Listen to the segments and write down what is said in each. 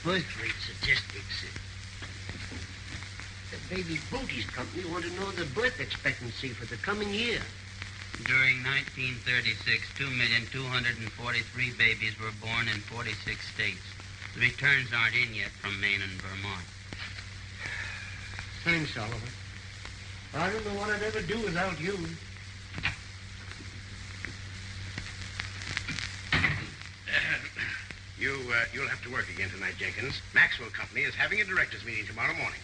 first-rate statistics. The Baby Booties Company want to know the birth expectancy for the coming year. During 1936, 2,243 babies were born in 46 states. The returns aren't in yet from Maine and Vermont. Thanks, Oliver. I don't know what I'd ever do without you. You'll have to work again tonight, Jenkins. Maxwell Company is having a directors' meeting tomorrow morning.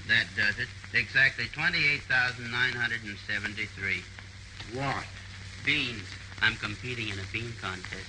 That does it. Exactly 28,973. What? Beans. I'm competing in a bean contest.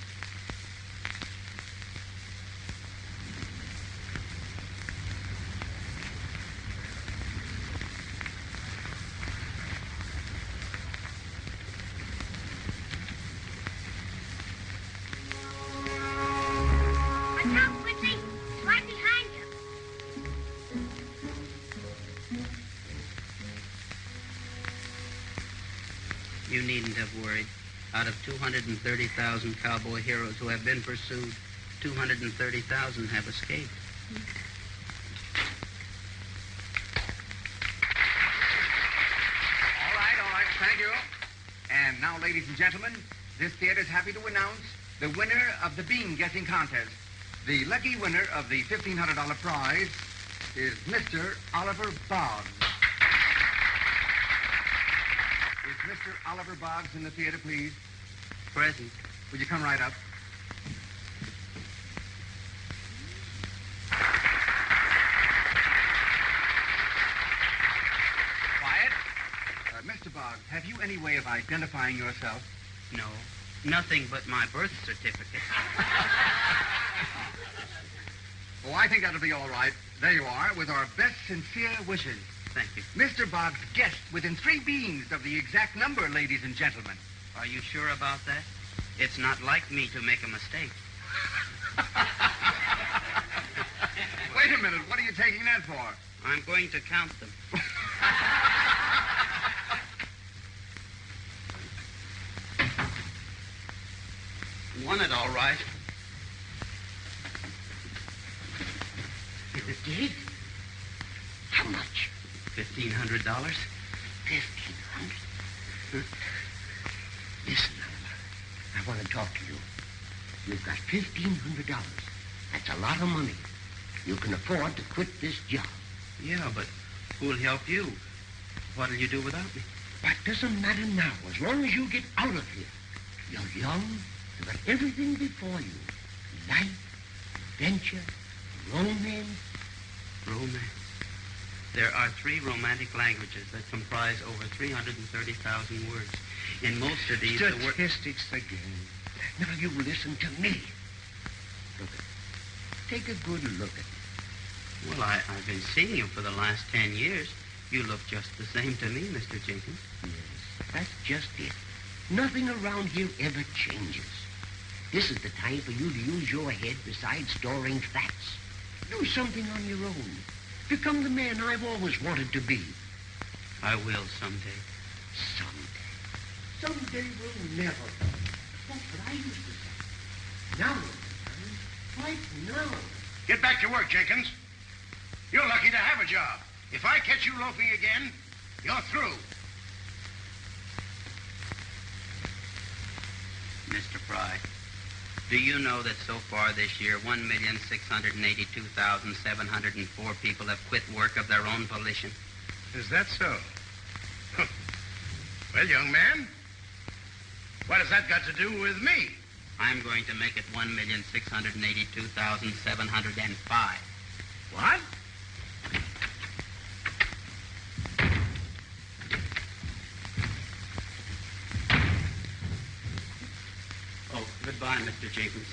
You needn't have worried. Out of 230,000 cowboy heroes who have been pursued, 230,000 have escaped. All right. Thank you. And now, ladies and gentlemen, this theater is happy to announce the winner of the bean guessing contest. The lucky winner of the $1,500 prize is Mr. Oliver Boggs. Is Mr. Oliver Boggs in the theater, please? Present. Would you come right up? Quiet. Mr. Boggs, have you any way of identifying yourself? No. Nothing but my birth certificate. Oh, I think that'll be all right. There you are, with our best sincere wishes. Thank you. Mr. Boggs guessed within 3 beans of the exact number, ladies and gentlemen. Are you sure about that? It's not like me to make a mistake. Wait a minute. What are you taking that for? I'm going to count them. Won it all right. You did? How much? $1,500. $1,500? Listen, Oliver. I want to talk to you. You've got $1,500. That's a lot of money. You can afford to quit this job. Yeah, but who'll help you? What'll you do without me? That doesn't matter now, as long as you get out of here. You're young. You've got everything before you. Life, adventure, romance. Romance. There are 3 romantic languages that comprise over 330,000 words. In most of these, statistics again. Now you listen to me. Look at me. Take a good look at me. Well, I've been seeing you for the last 10 years. You look just the same to me, Mr. Jenkins. Yes, that's just it. Nothing around here ever changes. This is the time for you to use your head besides storing facts. Do something on your own. Become the man I've always wanted to be. I will someday. Someday. Someday will never. That's what I used to say. Now, right now. Get back to work, Jenkins. You're lucky to have a job. If I catch you loafing again, you're through. Mr. Fry, do you know that so far this year, 1,682,704 people have quit work of their own volition? Is that so? Well, young man, what has that got to do with me? I'm going to make it 1,682,705. What? Oh, goodbye, Mr. Jenkins.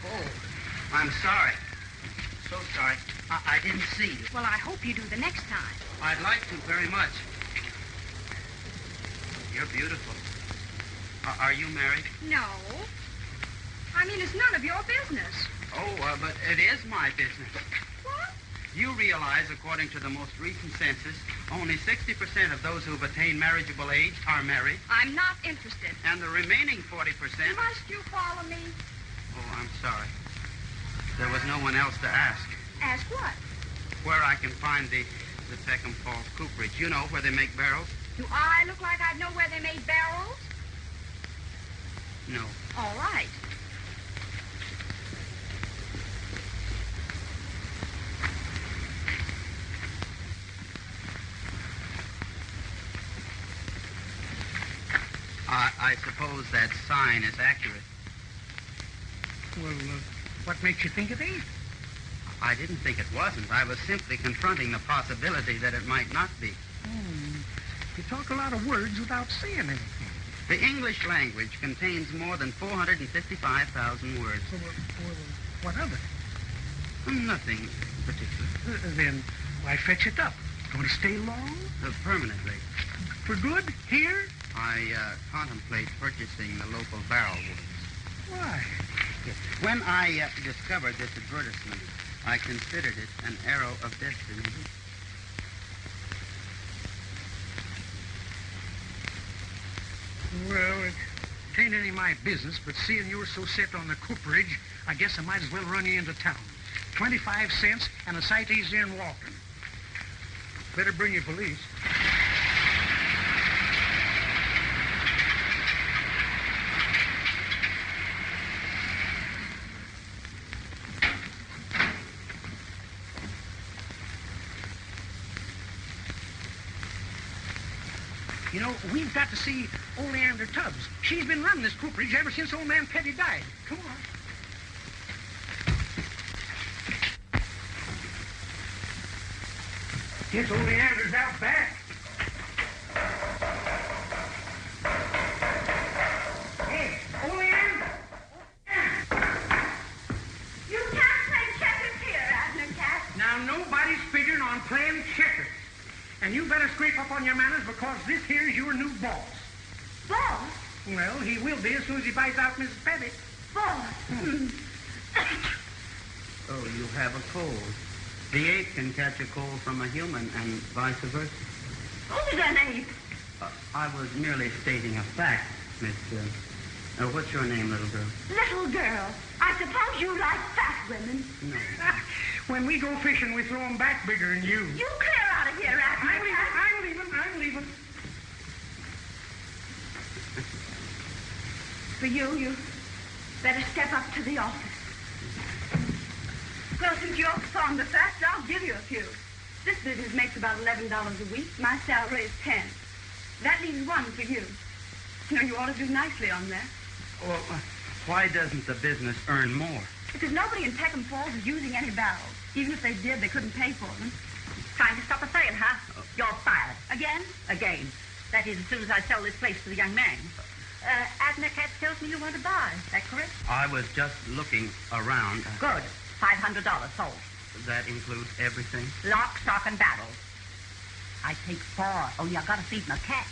Oh, I'm sorry. So sorry. I didn't see you. Well, I hope you do the next time. I'd like to very much. You're beautiful. Are you married? No. I mean, it's none of your business. Oh, but it is my business. What? You realize, according to the most recent census, only 60% of those who've attained marriageable age are married. I'm not interested. And the remaining 40%... Must you follow me? Oh, I'm sorry. There was no one else to ask. Ask what? Where I can find the Peckham Falls cooperage. You know, where they make barrels? Do I look like I know where they made barrels? No. All right. I suppose that sign is accurate. Well, what makes you think it ain't? I didn't think it wasn't. I was simply confronting the possibility that it might not be. You talk a lot of words without saying anything. The English language contains more than 455,000 words. What of it? Nothing particular. Then why fetch it up? Going to stay long? Permanently. For good? Here? I contemplate purchasing the local barrel woods. Why? When I discovered this advertisement, I considered it an arrow of destiny. Well, it ain't any of my business, but seeing you're so set on the cooperage, I guess I might as well run you into town. 25 cents and a sight easier than walking. Better bring your police. You know, we've got to see old Leander Tubbs. She's been running this cooperage ever since old man Petty died. Come on. Guess old Leander's out back. Hey, old Leander! You can't play checkers here, Abner Cat. Now, nobody's figuring on playing checkers. And you better scrape up on your manners because this here's your new boss. Boss? Well, he will be as soon as he buys out Mrs. Petty. Boss? Oh, you have a cold. The ape can catch a cold from a human and vice versa. Who's an ape? I was merely stating a fact, Miss... what's your name, little girl? Little girl. I suppose you like fat women. No. When we go fishing, we throw 'em back bigger than you. You clear out of here, Abner Cat. I'm leaving. For you better step up to the office. Well, since you're fond of facts, I'll give you a few. This business makes about $11 a week. My salary is $10. That leaves $1 for you. You know, you ought to do nicely on that. Well, why doesn't the business earn more? Because nobody in Peckham Falls is using any barrels. Even if they did, they couldn't pay for them. Trying to stop a sale, huh? You're fired. Again? Again. That is, as soon as I sell this place to the young man. Abner Cat tells me you want to buy. Is that correct? I was just looking around. Good. $500 sold. That includes everything? Lock, stock, and barrel. I take 4. Only I gotta feed my cat.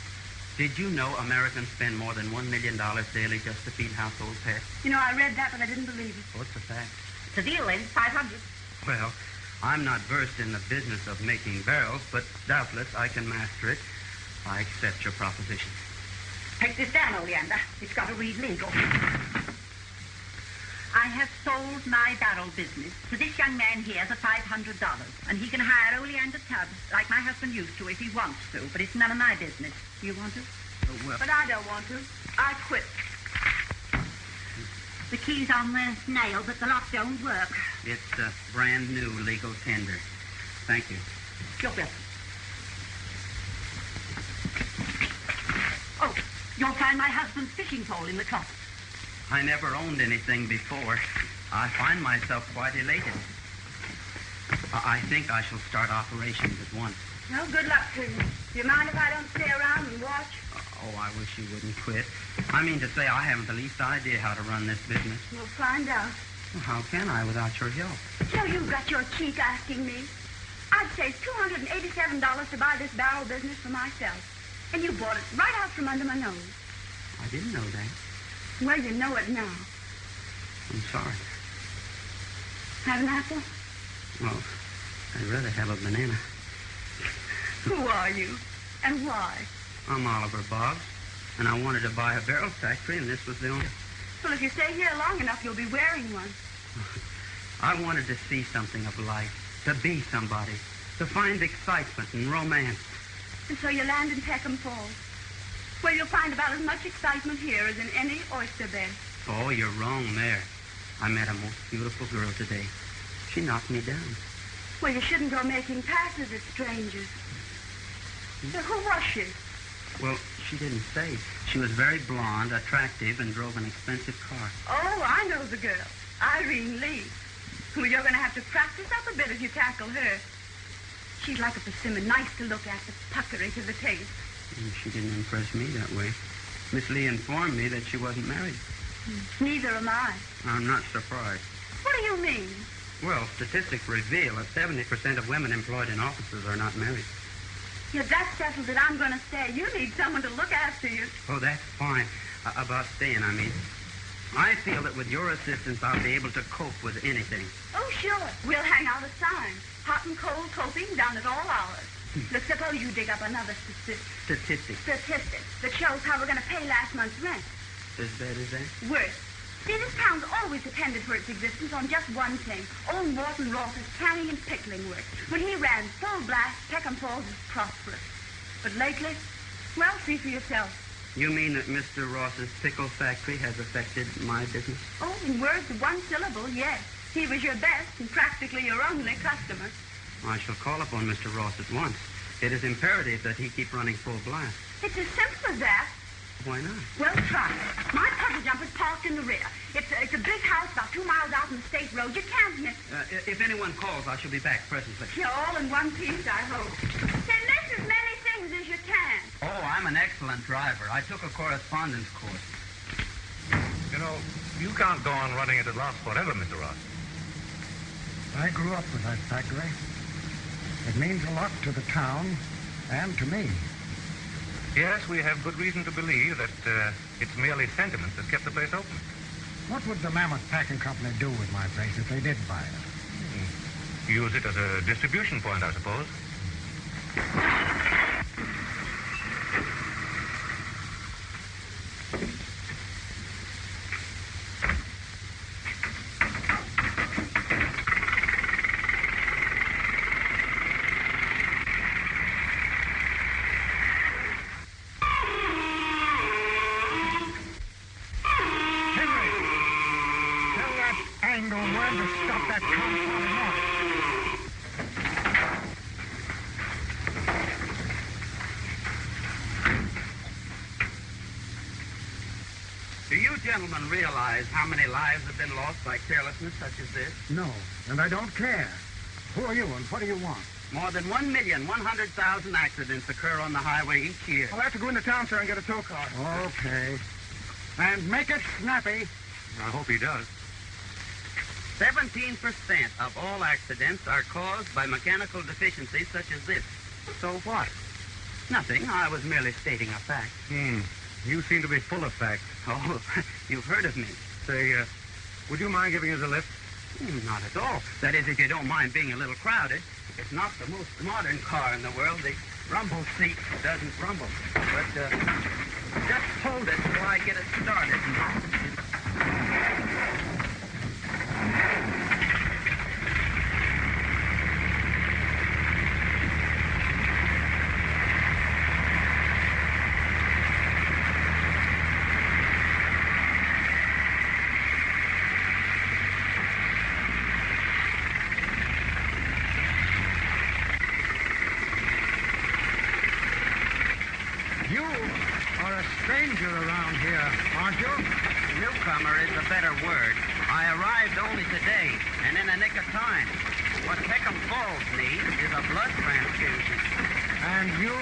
Did you know Americans spend more than $1 million daily just to feed household pets? You know, I read that, but I didn't believe it. What's the fact? It's a deal, then. 500. Well, I'm not versed in the business of making barrels, but doubtless I can master it. I accept your proposition. Take this down, Oleander. It's got to read legal. I have sold my barrel business to this young man here for $500, and he can hire Oleander Tubbs like my husband used to if he wants to, but it's none of my business. Do you want to? Oh, well, But I don't want to. I quit. The key's on the nail, but the lock don't work. it's a brand new legal tender. Thank you. You're welcome. Oh, you'll find my husband's fishing pole in the closet. I never owned anything before. I find myself quite elated. I think I shall start operations at once. Well, good luck to you. Do you mind if I don't stay around and watch? Oh, I wish you wouldn't quit. I mean to say I haven't the least idea how to run this business. We'll find out. Well, how can I without your help? So you've got your cheek asking me. I'd say $287 to buy this barrel business for myself. And you bought it right out from under my nose. I didn't know that. Well, you know it now. I'm sorry. Have an apple? Well, I'd rather have a banana. Who are you? And why? I'm Oliver Boggs, and I wanted to buy a barrel factory, and this was the only... Well, if you stay here long enough, you'll be wearing one. I wanted to see something of life, to be somebody, to find excitement and romance. And so you land in Peckham Falls. Well, you'll find about as much excitement here as in any oyster bed. Oh, you're wrong there. I met a most beautiful girl today. She knocked me down. Well, you shouldn't go making passes at strangers. Now, who was she? Well, she didn't say. She was very blonde, attractive, and drove an expensive car. Oh, I know the girl. Irene Lee. Well, you're going to have to practice up a bit if you tackle her. She's like a persimmon, nice to look at, but puckery to the taste. She didn't impress me that way. Miss Lee informed me that she wasn't married. Neither am I. I'm not surprised. What do you mean? Well, statistics reveal that 70% of women employed in offices are not married. Yeah, that settles it. I'm going to stay. You need someone to look after you. Oh, that's fine. About staying, I mean. I feel that with your assistance, I'll be able to cope with anything. Oh, sure. We'll hang out a sign. Hot and cold coping done at all hours. But suppose you dig up another statistic that shows how we're going to pay last month's rent. As bad as that? Worse. See, this town's always depended for its existence on just one thing. Old Morton Ross's canning and pickling work. When he ran full blast, Peckham Falls was prosperous. But lately, well, see for yourself. You mean that Mr. Ross's pickle factory has affected my business? Oh, in words of one syllable, yes. He was your best and practically your only customer. I shall call upon Mr. Ross at once. It is imperative that he keep running full blast. It's as simple as that. Why not? Well, try it. My puzzle jumper's parked in the rear. It's a big house about 2 miles out on the state road. You can't miss it. If anyone calls, I shall be back presently. You're all in one piece, I hope. Then miss as many things as you can. Oh, I'm an excellent driver. I took a correspondence course. You know, you can't go on running it at loss forever, Mr. Ross. I grew up with that factory. It means a lot to the town and to me. Yes, we have good reason to believe that it's merely sentiment that's kept the place open. What would the Mammoth Packing Company do with my place if they did buy it? Use it as a distribution point, I suppose. Do you gentlemen realize how many lives have been lost by carelessness such as this? No, and I don't care. Who are you and what do you want? More than 1,100,000 accidents occur on the highway each year. I'll have to go into town, sir, and get a tow car. Okay. And make it snappy. I hope he does. 17% of all accidents are caused by mechanical deficiencies such as this. So what? Nothing. I was merely stating a fact. You seem to be full of facts. Oh, you've heard of me. Say, would you mind giving us a lift? Not at all. That is, if you don't mind being a little crowded. It's not the most modern car in the world. The rumble seat doesn't rumble. But just hold it till I get it started. Around here, aren't you? Newcomer is a better word. I arrived only today, and in the nick of time. What Peckham Falls needs is a blood transfusion. And you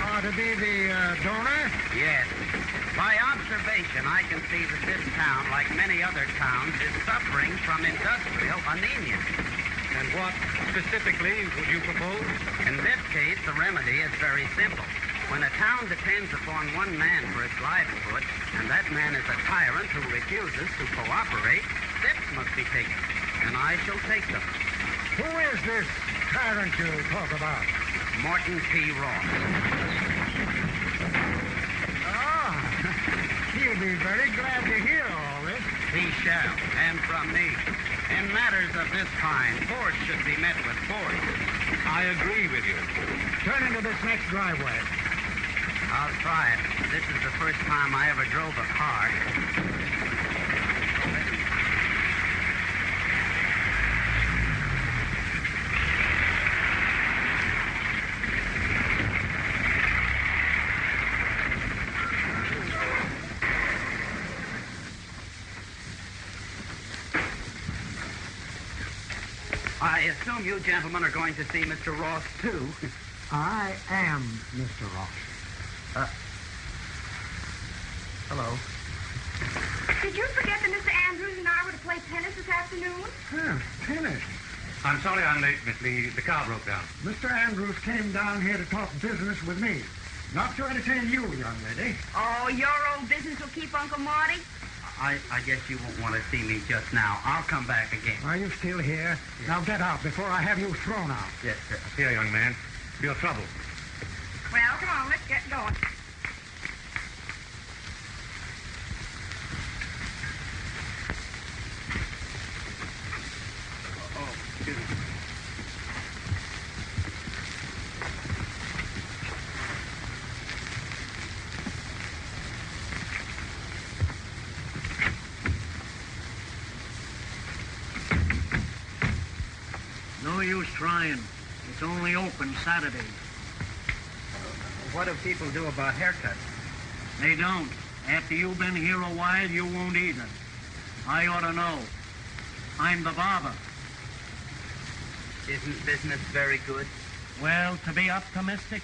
are to be the donor? Yes. By observation, I can see that this town, like many other towns, is suffering from industrial anemia. And what specifically would you propose? In this case, the remedy is very simple. When a town depends upon one man for its livelihood, and that man is a tyrant who refuses to cooperate, steps must be taken. And I shall take them. Who is this tyrant you talk about? Morton P. Ross. Ah, he'll be very glad to hear all this. He shall, and from me. In matters of this kind, force should be met with force. I agree with you. Turn into this next driveway. I'll try it. This is the first time I ever drove a car. I assume you gentlemen are going to see Mr. Ross, too. I am Mr. Ross. Hello. Did you forget that Mr. Andrews and I were to play tennis this afternoon? Yeah, tennis. I'm sorry I'm late, Miss Lee. The car broke down. Mr. Andrews came down here to talk business with me. Not to entertain you, young lady. Oh, your old business will keep Uncle Marty? I guess you won't want to see me just now. I'll come back again. Are you still here? Yes. Now get out before I have you thrown out. Yes, sir. Here, young man. Your trouble. Well, come on, let's get going. Oh, excuse me. No use trying. It's only open Saturdays. What do people do about haircuts? They don't. After you've been here a while, you won't either. I ought to know. I'm the barber. Isn't business very good? Well, to be optimistic,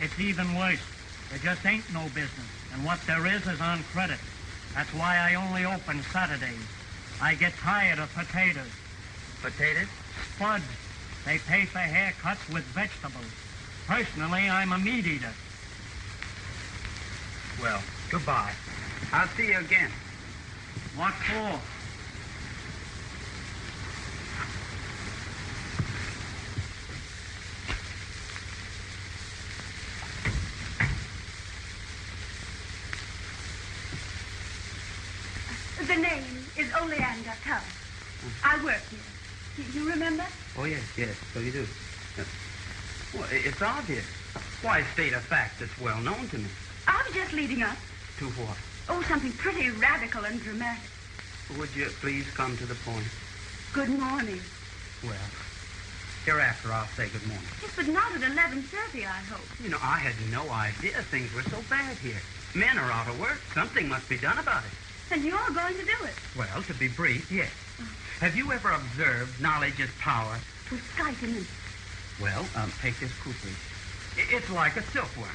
it's even worse. There just ain't no business. And what there is on credit. That's why I only open Saturdays. I get tired of potatoes. Potatoes? Spuds. They pay for haircuts with vegetables. Personally, I'm a meat eater. Well, goodbye. I'll see you again. What for? The name is Oleander Tubb. I work here. You remember? Oh, yes, so you do. Well, it's obvious. Why state a fact that's well known to me? I was just leading up. To what? Oh, something pretty radical and dramatic. Would you please come to the point? Good morning. Well, hereafter I'll say good morning. Yes, but not at 11:30, I hope. You know, I had no idea things were so bad here. Men are out of work. Something must be done about it. And you're going to do it. Well, to be brief, yes. Have you ever observed knowledge is power? With Skype and me. Well, take this cooperage. It's like a silkworm.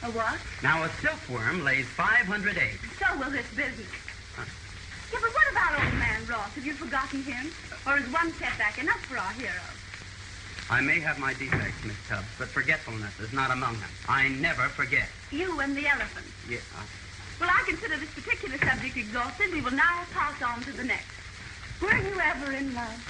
A what? Now, a silkworm lays 500 eggs. So will this business. Yeah, but what about old man Ross? Have you forgotten him? Or is one setback enough for our hero? I may have my defects, Miss Tubbs, but forgetfulness is not among them. I never forget. You and the elephant. Yeah. Well, I consider this particular subject exhausted. We will now pass on to the next. Were you ever in love?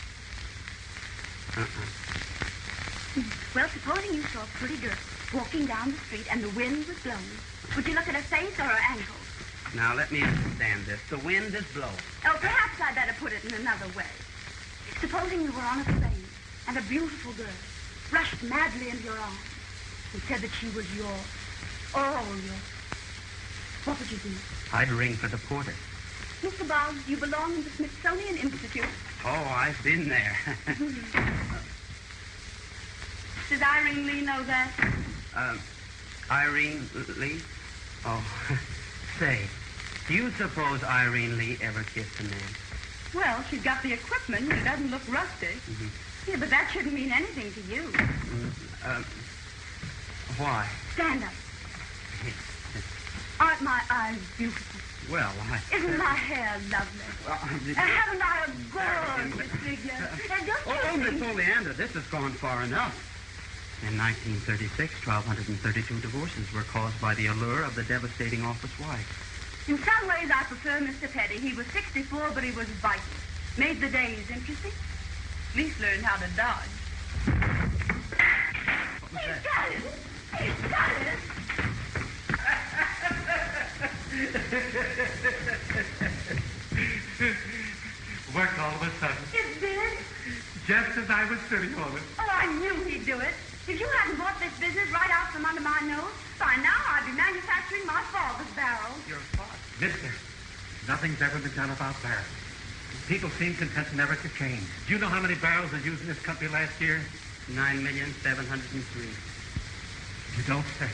Well, supposing you saw a pretty girl walking down the street and the wind was blowing, would you look at her face or her ankles? Now, let me understand this. The wind is blowing. Oh, perhaps I'd better put it in another way. Supposing you were on a train and a beautiful girl rushed madly into your arms and said that she was yours, all yours. What would you do? I'd ring for the porter. Mr. Boggs, you belong in the Smithsonian Institute. Oh, I've been there. Does Irene Lee know that? Irene Lee? Oh, say, do you suppose Irene Lee ever kissed a man? Well, she's got the equipment. It doesn't look rusty. Mm-hmm. Yeah, but that shouldn't mean anything to you. Why? Stand up. Aren't my eyes beautiful? Well, Isn't my hair lovely? And haven't I a gorgeous figure? And just Miss Oleander, this has gone far enough. In 1936, 1,232 divorces were caused by the allure of the devastating office wife. In some ways, I prefer Mr. Petty. He was 64, but he was vital. Made the days interesting. At least learned how to dodge. What was that? Got it! He's got it! Worked all of a sudden. It did? Just as I was sitting on it. Oh, I knew he'd do it. If you hadn't bought this business right out from under my nose, by now I'd be manufacturing my father's barrels. Your father? Mister, nothing's ever been done about barrels. People seem content never to change. Do you know how many barrels were used in this country last year? 9,703,000. You don't say.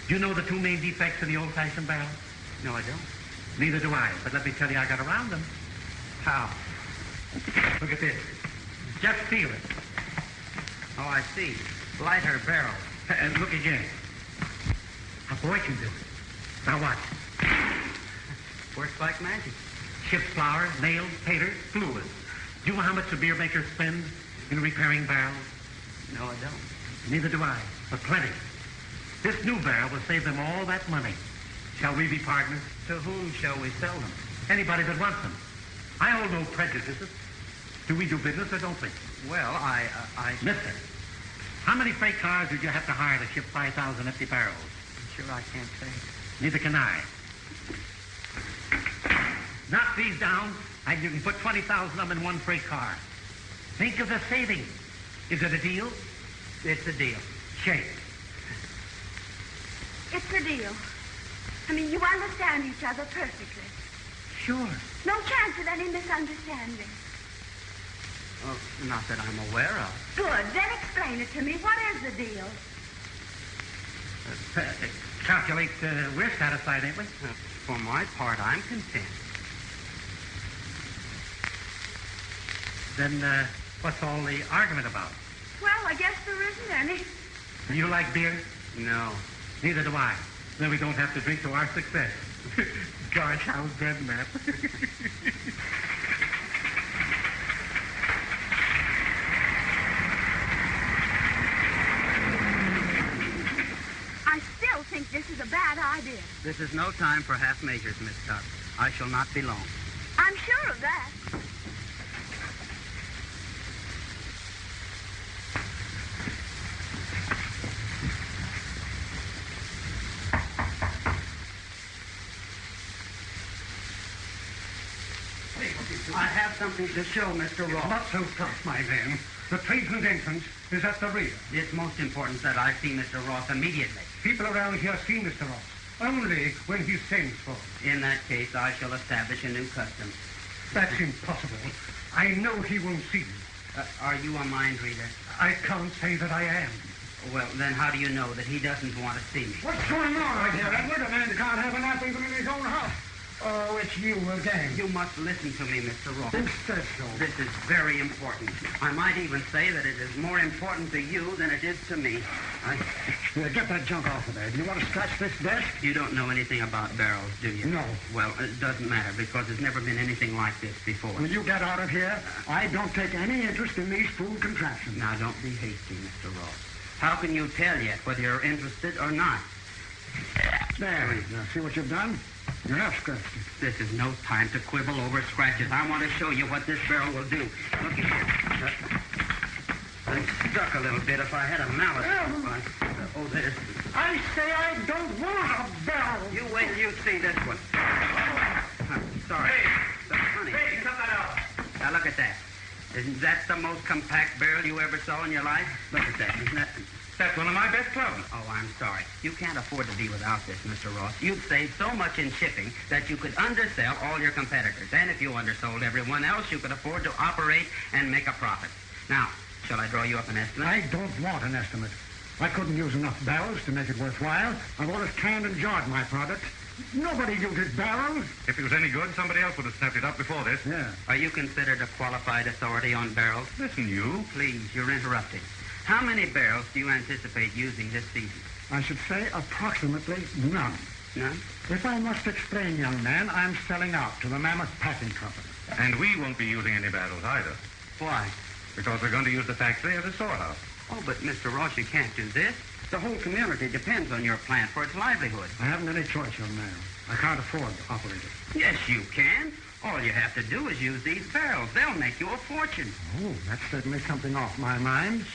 Do you know the two main defects of the old-fashioned barrel? No, I don't. Neither do I, but let me tell you, I got around them. How? Look at this. Just feel it. Oh, I see. Lighter barrel. And look again. A boy can do it. Now what? Works like magic. Ship's flour, nails, taters, fluid. Do you know how much a beer maker spends in repairing barrels? No, I don't. Neither do I, but plenty. This new barrel will save them all that money. Shall we be partners? To whom shall we sell them? Anybody that wants them. I hold no prejudices. Do we do business or don't we? Well, I... Mister, how many freight cars would you have to hire to ship 5,000 empty barrels? Sure, I can't say. Neither can I. Knock these down, and you can put 20,000 of them in one freight car. Think of the savings. Is it a deal? It's a deal. Shake. It's a deal. I mean, you understand each other perfectly. Sure. No chance of any misunderstanding. Oh, not that I'm aware of. Good. Then explain it to me. What is the deal? Calculate we're satisfied, ain't we? For my part, I'm content. Then what's all the argument about? Well, I guess there isn't any. Do you like beer? No. Neither do I. Then we don't have to drink to our success. Gosh, how's bread and that? I still think this is a bad idea. This is no time for half measures, Miss Tuck. I shall not be long. I'm sure of that. I have something to show, Mr. Ross. Not so tough, my man. The tradesman's entrance is at the rear. It's most important that I see Mr. Ross immediately. People around here see Mr. Ross only when he sends for him. In that case, I shall establish a new custom. That's impossible. I know he won't see you. Are you a mind reader? I can't say that I am. Well, then how do you know that he doesn't want to see me? What's going on right here, Edward? A man can't have an apple even in his own house. Oh, it's you again. You must listen to me, Mr. Ross. Who says so? This is very important. I might even say that it is more important to you than it is to me. Get that junk off of there. Do you want to scratch this desk? You don't know anything about barrels, do you? No. Well, it doesn't matter because there's never been anything like this before. Will you get out of here? I don't take any interest in these food contraptions. Now, don't be hasty, Mr. Ross. How can you tell yet whether you're interested or not? There. Now, see what you've done? You have scratched it. This is no time to quibble over scratches. I want to show you what this barrel will do. Look at here. I'm stuck a little bit. If I had a mallet. Oh, there's... I say I don't want a barrel. You wait till you see this one. Sorry. So funny. Hey, cut that out. Now, look at that. Isn't that the most compact barrel you ever saw in your life? Look at that. Isn't that... That's one of my best clothes. Oh, I'm sorry. You can't afford to be without this, Mr. Ross. You've saved so much in shipping that you could undersell all your competitors. And if you undersold everyone else, you could afford to operate and make a profit. Now, shall I draw you up an estimate? I don't want an estimate. I couldn't use enough barrels to make it worthwhile. I've always canned and jarred my product. Nobody uses barrels. If it was any good, somebody else would have snapped it up before this. Yeah. Are you considered a qualified authority on barrels? Listen, you. Please, you're interrupting. How many barrels do you anticipate using this season? I should say approximately none. None? If I must explain, young man, I'm selling out to the Mammoth Packing Company. And we won't be using any barrels either, Why? because we're going to use the factory as a storehouse. Oh, but Mr. Ross, you can't do this. The whole community depends on your plant for its livelihood. I haven't any choice, young man. I can't afford to operate it. Yes, you can. All you have to do is use these barrels. They'll make you a fortune. Oh, that's certainly something off my mind.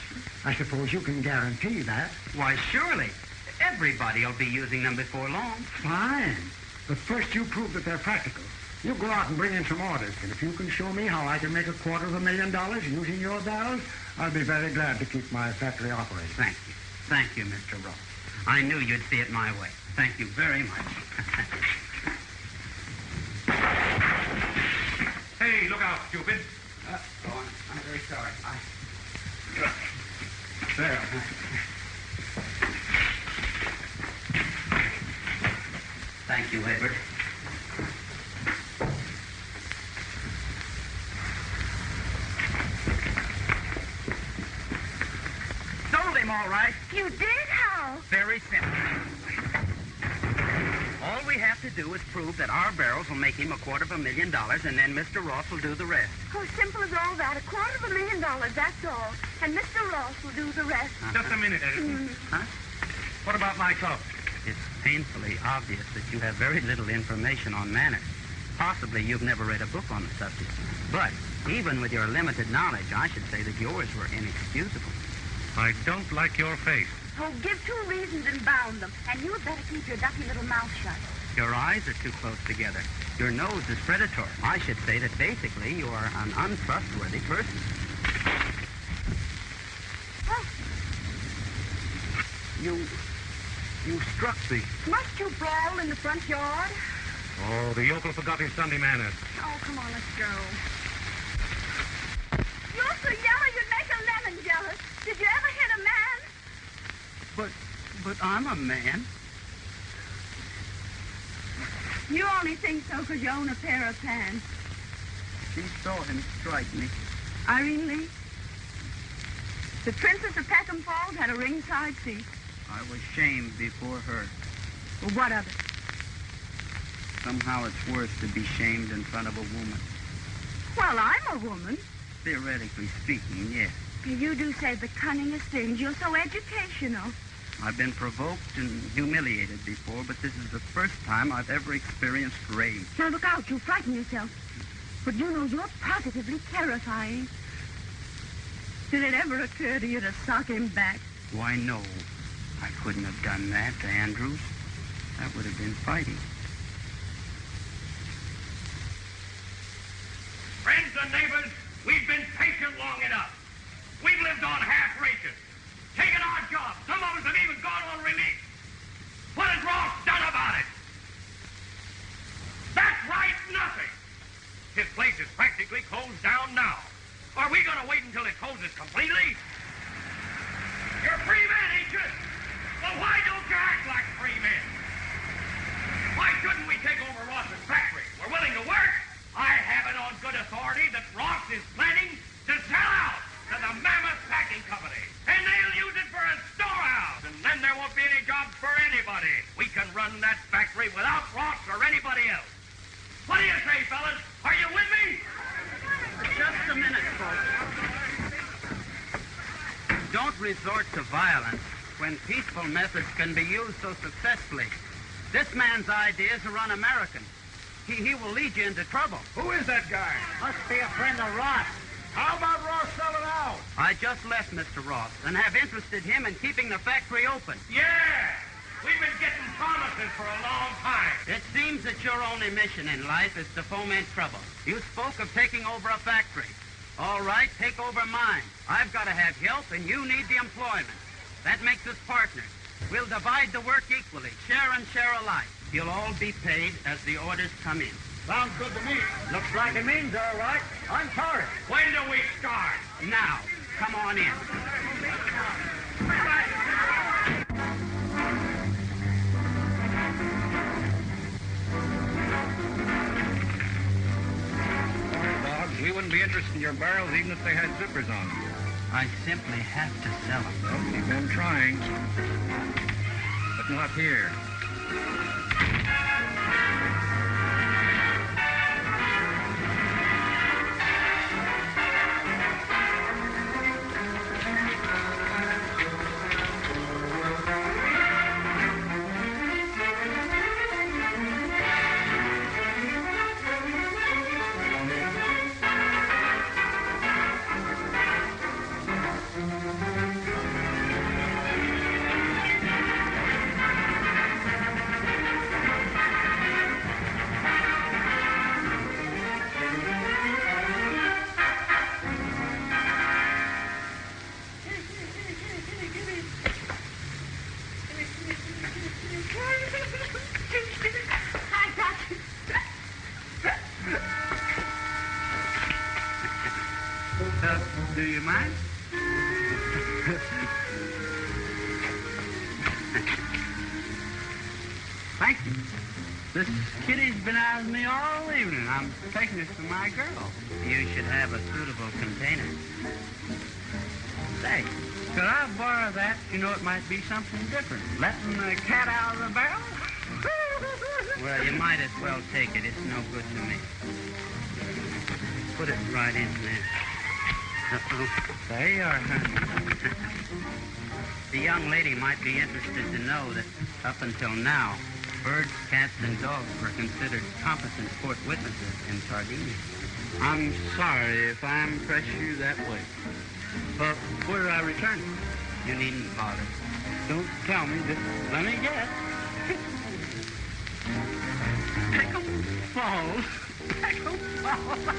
I suppose you can guarantee that. Why, surely. Everybody will be using them before long. Fine. But first you prove that they're practical. You go out and bring in some orders, and if you can show me how I can make $250,000 using your barrels, I'll be very glad to keep my factory operating. Thank you. Thank you, Mr. Ross. I knew you'd see it my way. Thank you very much. Hey, look out, stupid. I'm very sorry. There. Thank you, Edward. Sold him, all right. You did? How? Very simple. All we have to do is prove that our barrels will make him $250,000, and then Mr. Ross will do the rest. Oh, simple as all that. $250,000, that's all. And Mr. Ross will do the rest. Just a minute, Edison. Huh? What about my club? It's painfully obvious that you have very little information on manners. Possibly you've never read a book on the subject. But even with your limited knowledge, I should say that yours were inexcusable. I don't like your face. Oh, give 2 reasons and bound them. And you'd better keep your ducky little mouth shut. Your eyes are too close together. Your nose is predatory. I should say that basically you are an untrustworthy person. Oh, You struck me. must you brawl in the front yard? Oh, the yokel forgot his Sunday manners. Oh, come on, let's go. You're so yellow you'd make a lemon jealous. Did you ever hit a man? But I'm a man. You only think so because you own a pair of pants. She saw him strike me. Irene Lee? The Princess of Peckham Falls had a ringside seat. I was shamed before her. Well, what of it? Somehow it's worse to be shamed in front of a woman. Well, I'm a woman. Theoretically speaking, yes. You do say the cunningest things. You're so educational. I've been provoked and humiliated before, but this is the first time I've ever experienced rage. Now, look out. You'll frighten yourself. But you know, you're positively terrifying. Did it ever occur to you to sock him back? Why, no. I couldn't have done that to Andrews. That would have been fighting. Friends and neighbors, we've been patient long enough. We've lived on half rations, taken our jobs. Some of us have even gone on release. What has Ross done about it? That's right, nothing. His place is practically closed down now. Are we going to wait until it closes completely? You're free men, ain't you? Well, why don't you act like free men? Why shouldn't we take over Ross's factory? We're willing to work. I have it on good authority that Ross is planning to sell out to the Mammoth Packing Company. And they'll use it for a storehouse. And then there won't be any jobs for anybody. We can run that factory without Ross or anybody else. What do you say, fellas? Are you with me? Just a minute, folks. Don't resort to violence when peaceful methods can be used so successfully. This man's idea is to run American. He will lead you into trouble. Who is that guy? Must be a friend of Ross. How about Ross selling out? I just left Mr. Ross and have interested him in keeping the factory open. Yeah. We've been getting promises for a long time. It seems that your only mission in life is to foment trouble. You spoke of taking over a factory. All right, take over mine. I've got to have help, and you need the employment. That makes us partners. We'll divide the work equally, share and share alike. You'll all be paid as the orders come in. Sounds good to me. Looks like it means all right. I'm sorry. When do we start? Now, come on in. Boggs, we wouldn't be interested in your barrels even if they had zippers on them. I simply have to sell them. Well, keep on trying. But not here. Do you mind? Thank you. This kitty's been out with me all evening. I'm taking this to my girl. You should have a suitable container. Say, could I borrow that? You know, it might be something different. Letting the cat out of the barrel? Well, you might as well take it. It's no good to me. Put it right in there. Uh-oh. There you are, honey. The young lady might be interested to know that up until now, birds, cats, and dogs were considered competent court witnesses in Sardinia. I'm sorry if I impress you that way. But where do I return it? You needn't bother. Don't tell me. Just let me guess. Peckham Falls. Peckham Falls.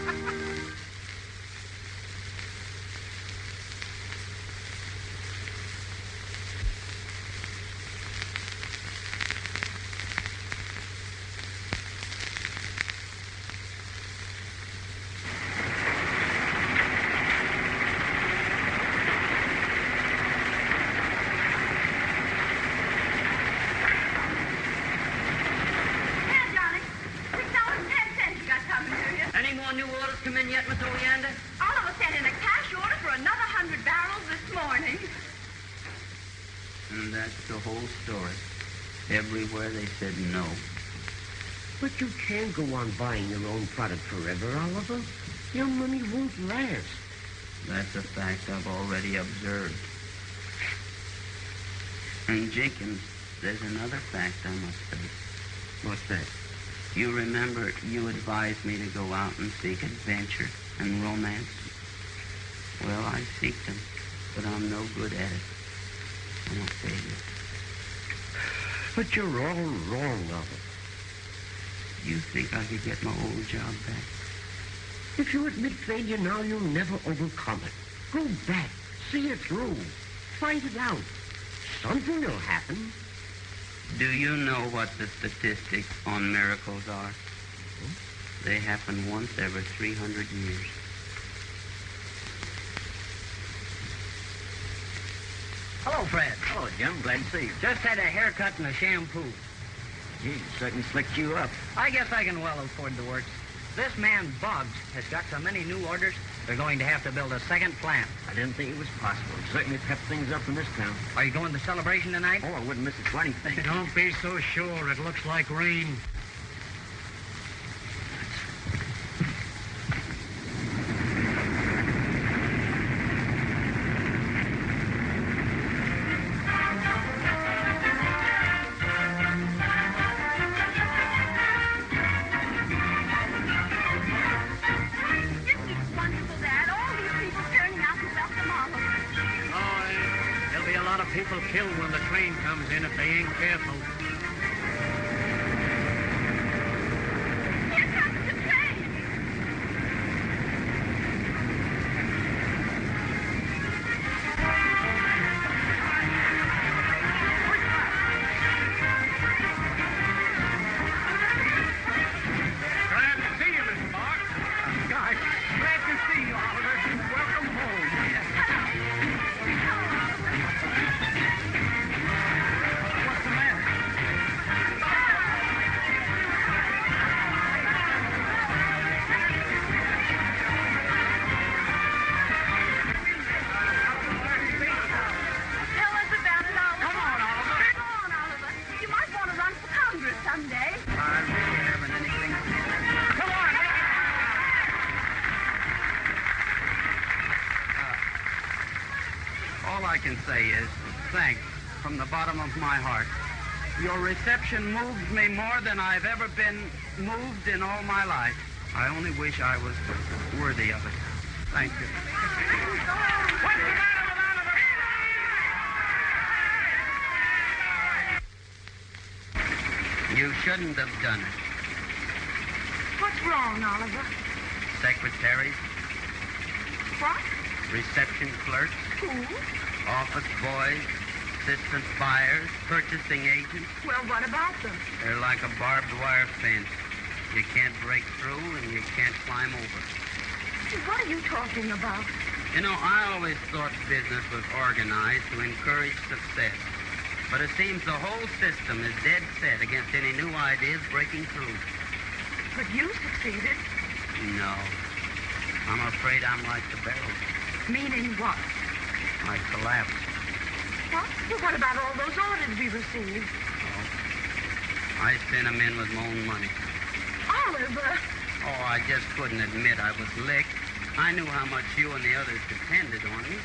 Everywhere they said no. But you can't go on buying your own product forever, Oliver. Your money won't last. That's a fact I've already observed. And Jenkins, there's another fact I must face. What's that? You remember you advised me to go out and seek adventure and romance? Well, I seek them, but I'm no good at it. I'm a failure. But you're all wrong, Oliver. You think I could get my old job back? If you admit failure now, you'll never overcome it. Go back. See it through. Fight it out. Something will happen. Do you know what the statistics on miracles are? They happen once every 300 years. Hello, Fred. Oh, Jim, glad to see you. Just had a haircut and a shampoo. Gee, certainly slicked you up. I guess I can well afford the works. This man, Boggs, has got so many new orders, they're going to have to build a second plant. I didn't think it was possible. It certainly pepped things up in this town. Are you going to the celebration tonight? Oh, I wouldn't miss it for anything. Don't be so sure. It looks like rain. People killed when the train comes in if they ain't careful. Here comes the train. Glad to see you, Mr. Boggs. Gosh, glad to see you, Oliver. Welcome home. What's the matter? I can say is thanks from the bottom of my heart. Your reception moves me more than I've ever been moved in all my life. I only wish I was worthy of it. Thank you. What's the matter with Oliver? You shouldn't have done it. What's wrong, Oliver? Secretaries, What? reception clerks, Who? office boys, assistant buyers, purchasing agents. Well, what about them? They're like a barbed wire fence. You can't break through and you can't climb over. What are you talking about? You know, I always thought business was organized to encourage success. But it seems the whole system is dead set against any new ideas breaking through. But you succeeded. No. I'm afraid I'm like the barrel. Meaning what? I collapsed. What? Well, what about all those orders we received? I sent them in with my own money. Oliver! Oh, I just couldn't admit I was licked. I knew how much you and the others depended on me.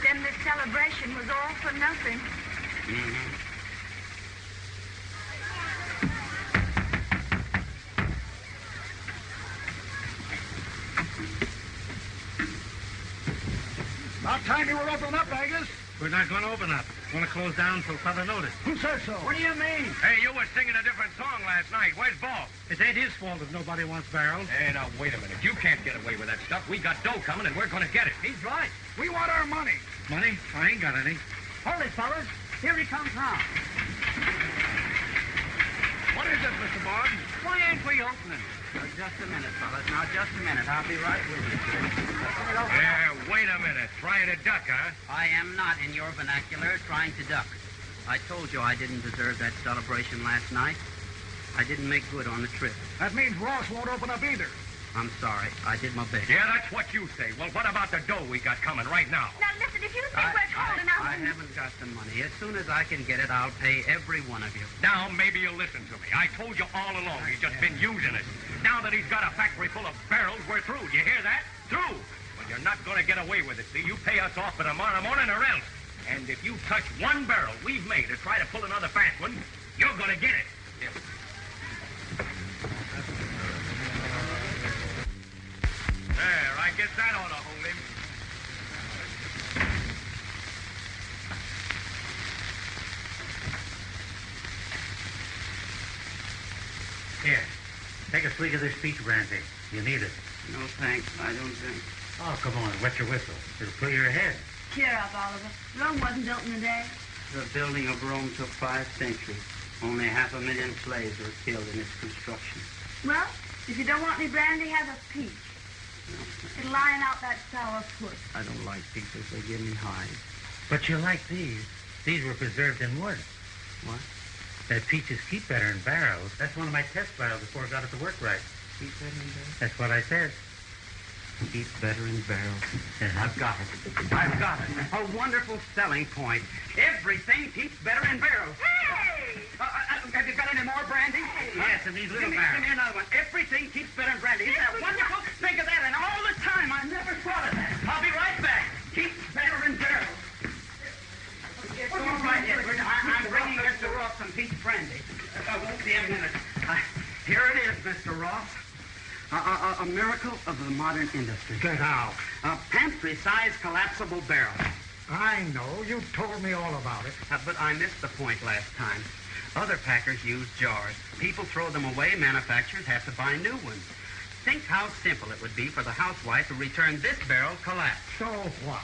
Then this celebration was all for nothing. Mm-hmm. About time you were opening up, Angus. We're not going to open up. Want to close down till further notice. Who says so? What do you mean? Hey, you were singing a different song last night. Where's Boggs? It ain't his fault if nobody wants barrels. Hey, now, wait a minute. You can't get away with that stuff. We got dough coming, and we're going to get it. He's right. We want our money. Money? I ain't got any. Hold it, fellas. Here he comes now. What is it, Mr. Boggs? Why ain't we opening? Just a minute, fellas. Now, just a minute. I'll be right with you. Yeah, wait a minute. Trying to duck, huh? I am not, in your vernacular, trying to duck. I told you I didn't deserve that celebration last night. I didn't make good on the trip. That means Ross won't open up either. I'm sorry. I did my best. Yeah, that's what you say. Well, what about the dough we got coming right now? Now, listen, if you think we're cold enough... I haven't got the money. As soon as I can get it, I'll pay every one of you. Now, maybe you'll listen to me. I told you all along he's just been using us. Now that he's got a factory full of barrels, we're through. You hear that? Through. Well, you're not going to get away with it, see? You pay us off for tomorrow morning or else. And if you touch one barrel we've made to try to pull another fast one, you're going to get it. There, I guess that ought to hold him. Here. Take a swig of this peach brandy. You need it. No, thanks. I don't think. Oh, come on. Wet your whistle. It'll clear your head. Cheer up, Oliver. Rome wasn't built in a day. The building of Rome took 5 centuries. Only 500,000 slaves were killed in its construction. Well, if you don't want any brandy, have a peach. It'll line out that sour foot. I don't like peaches. They give me hives. But you like these. These were preserved in wood. What? That peaches keep better in barrels. That's one of my test barrels before I got it to work right. Keep better in barrels? That's what I said. Keep better in barrels. Uh-huh. I've got it. I've got it. A wonderful selling point. Everything keeps better in barrels. Hey! Have you got any more brandy? Yes, in these little Give barrels. me another one. Everything keeps better in brandy. Isn't that wonderful? Think of that. And all the time, I never thought of that. I'll be right back. Keeps better in barrels. It's all right, Edward. I'm bringing Mr. Ross some peach brandy. I won't be a minute. Here it is, Mr. Ross. A miracle of the modern industry. Get out. A pantry-sized collapsible barrel. I know. You told me all about it. But I missed the point last time. Other packers use jars. People throw them away. Manufacturers have to buy new ones. Think how simple it would be for the housewife to return this barrel collapsed. So what?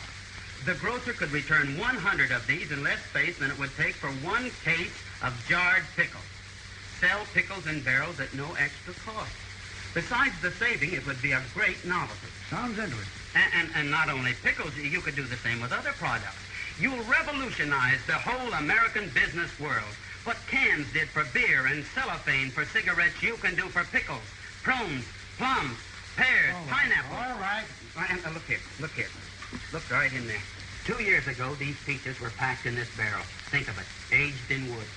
The grocer could return 100 of these in less space than it would take for 1 case of jarred pickles. Sell pickles in barrels at no extra cost. Besides the saving, it would be a great novelty. Sounds interesting. And not only pickles, you could do the same with other products. You'll revolutionize the whole American business world. What cans did for beer and cellophane for cigarettes, you can do for pickles, prunes, plums, pears, pineapples. All right. And look here. Look right in there. 2 years ago, these peaches were packed in this barrel. Think of it, aged in wood.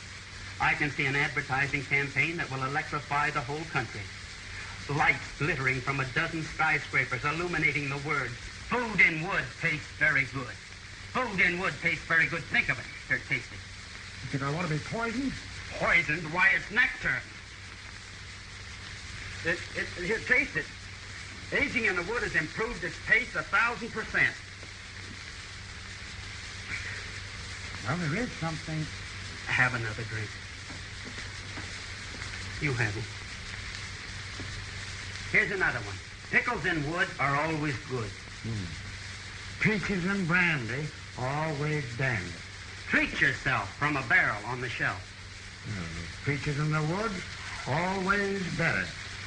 I can see an advertising campaign that will electrify the whole country. Lights glittering from a dozen skyscrapers illuminating the words, food in wood tastes very good. Pulled-in wood tastes very good. Think of it. Here, taste it. You think I want to be poisoned? Poisoned? Why, it's nectar. Here, taste it. Aging in the wood has improved its taste 1,000%. Well, there is something. Have another drink. You have it. Here's another one. Pickles in wood are always good. Peaches and brandy, always dandy. Treat yourself from a barrel on the shelf. Peaches in the woods, always better.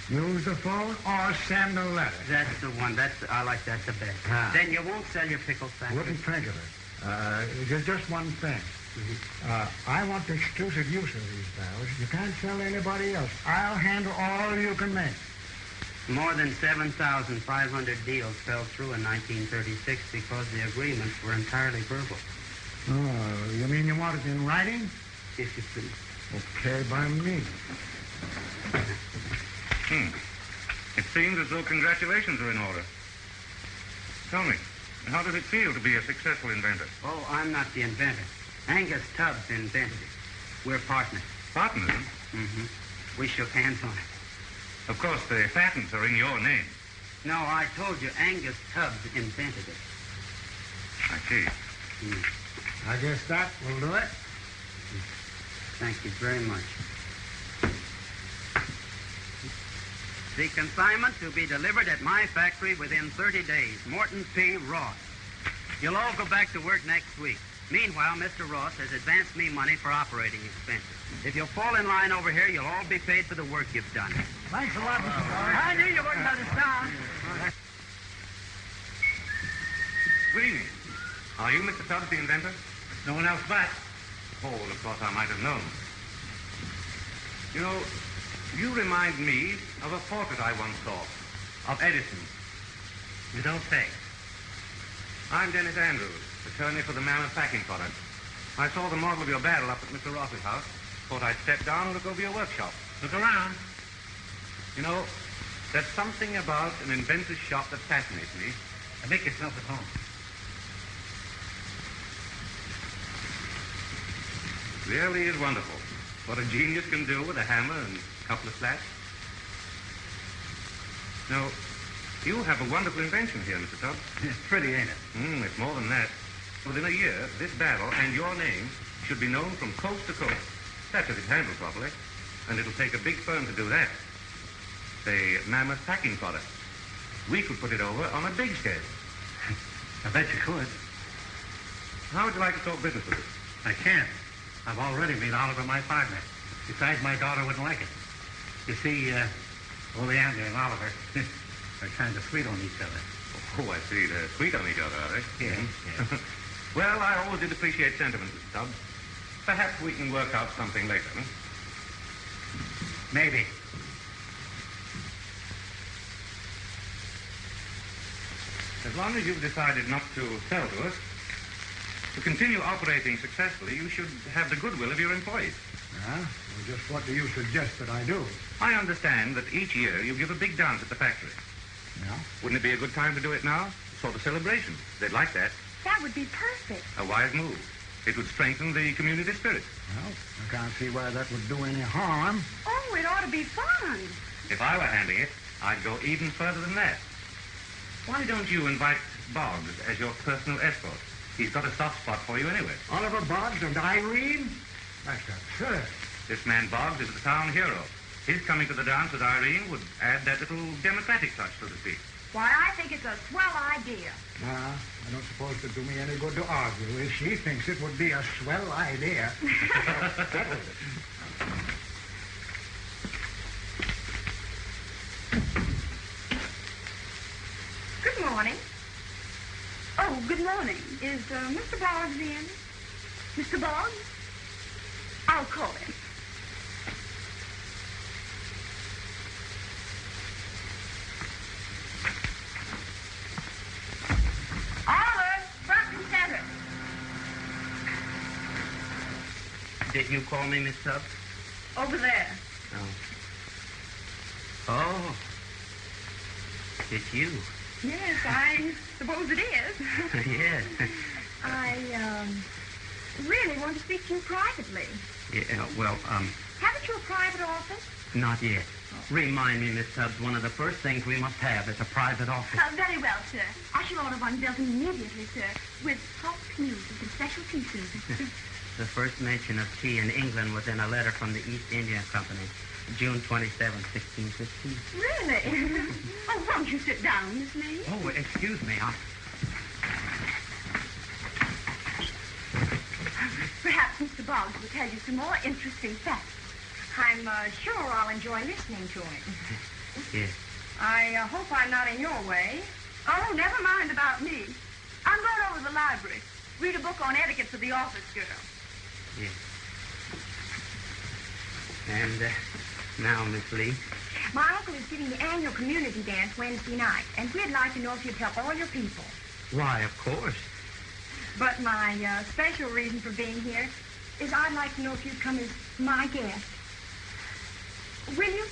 Use the phone or send a letter. That's the one. I like that the best. Ah. Then you won't sell your pickles factory. Wouldn't think of it. There's just one thing. I want the exclusive use of these barrels. You can't sell to anybody else. I'll handle all you can make. More than 7,500 deals fell through in 1936 because the agreements were entirely verbal. Oh, you mean you want it in writing? If you please. Okay, by me. It seems as though congratulations are in order. Tell me, how does it feel to be a successful inventor? Oh, I'm not the inventor. Angus Tubbs invented it. We're partners. Partners? Mm-hmm. We shook hands on it. Of course, the patents are in your name. No, I told you Angus Tubbs invented it. I see. I guess that will do it. Thank you very much. The consignment to be delivered at my factory within 30 days. Morton P. Ross. You'll all go back to work next week. Meanwhile, Mr. Ross has advanced me money for operating expenses. If you'll fall in line over here, you'll all be paid for the work you've done. Thanks a lot, Mr. Boggs. I knew you wouldn't understand. Good evening. Are you Mr. Tubbs, the inventor? No one else but. Oh, well, of course, I might have known. You know, you remind me of a portrait I once saw of Edison. You don't say. I'm Dennis Andrews, attorney for the Mammoth Packing Products. I saw the model of your barrel up at Mr. Ross's house. Thought I'd step down and look over your workshop. Look around. You know, there's something about an inventor's shop that fascinates me. Make yourself at home. Really is wonderful. What a genius can do with a hammer and a couple of slats. Now, you have a wonderful invention here, Mr. Tubbs. It's pretty, ain't it? It's more than that. Within a year, this barrel and your name should be known from coast to coast. That's if it's handled properly. And it'll take a big firm to do that. Say, Mammoth Packing Products. We could put it over on a big scale. I bet you could. How would you like to talk business with us? I can't. I've already made Oliver my partner. Besides, my daughter wouldn't like it. You see, Oleander and Oliver are kind of sweet on each other. Oh, I see. They're sweet on each other, are they? Yes. Well, I always did appreciate sentiment, Mr. Tubbs. Perhaps we can work out something later, huh? Maybe. As long as you've decided not to sell to us, to continue operating successfully, you should have the goodwill of your employees. Well, just what do you suggest that I do? I understand that each year you give a big dance at the factory. Yeah? Wouldn't it be a good time to do it now? Sort of celebration. They'd like that. That would be perfect. A wise move. It would strengthen the community spirit. Well, I can't see why that would do any harm. Oh, it ought to be fun. If I were handling it, I'd go even further than that. Why don't you invite Boggs as your personal escort? He's got a soft spot for you anyway. Oliver Boggs and Irene? That's absurd. This man Boggs is the town hero. His coming to the dance with Irene would add that little democratic touch, so to speak. Why, I think it's a swell idea. I don't suppose it'd do me any good to argue. If she thinks it would be a swell idea. Good morning. Oh, good morning. Is Mr. Boggs in? Mr. Boggs? I'll call him. Oliver, front and center. Did you call me, Miss Tubbs? Over there. Oh. It's you. Yes, I suppose it is. Yes. I really want to speak to you privately. Yeah, well, Haven't you a private office? not yet. Remind me, Miss Tubbs, one of the first things we must have is a private office. Very well, sir. I shall order one built immediately, sir, with soft music and special tea service. The first mention of tea in England was in a letter from the East India Company, June 27, 1615. Really? Oh, won't you sit down, Miss Lee? Oh, excuse me. Perhaps Mr. Boggs will tell you some more interesting facts. I'm sure I'll enjoy listening to him. Yes. I hope I'm not in your way. Oh, never mind about me. I'm going over to the library. Read a book on etiquette for the office girl. Yes. And now, Miss Lee. My uncle is giving the annual community dance Wednesday night, and we'd like to know if you'd help all your people. Why, of course. But my special reason for being here is I'd like to know if you'd come as my guest. Will you?